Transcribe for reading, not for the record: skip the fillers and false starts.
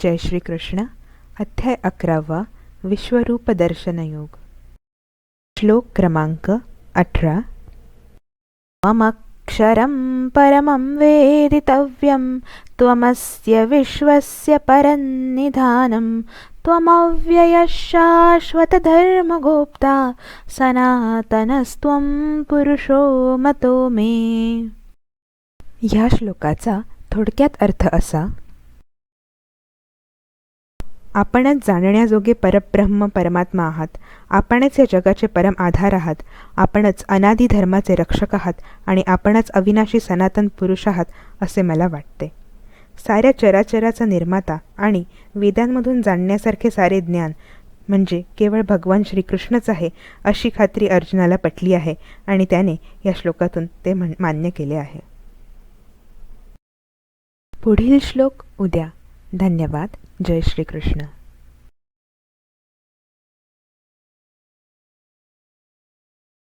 जय श्रीकृष्ण. अध्याय 11. विश्वरूप दर्शनयोग. श्लोक क्रमांक 18. त्वमक्षरं परमं वेदितव्यं त्वमस्य विश्वस्य परन्निधानं त्वमव्ययः शाश्वतधर्मगोप्ता सनातनस्त्वं पुरुषो मतो मे. ह्या श्लोकाचा थोडक्यात अर्थ असा: आपणच जाणण्याजोगे परब्रह्म परमात्मा आहात. आपणच या जगाचे परम आधार आहात. आपणच अनादि धर्माचे रक्षक आहात आणि आपणच अविनाशी सनातन पुरुष आहात असे मला वाटते. साऱ्या चराचराचा निर्माता आणि वेदांमधून जाणण्यासारखे सारे ज्ञान म्हणजे केवळ भगवान श्रीकृष्णच आहे अशी खात्री अर्जुनाला पटली आहे आणि त्याने या श्लोकातून ते मान्य केले आहे. पुढील श्लोक उद्या. धन्यवाद. जय श्रीकृष्ण.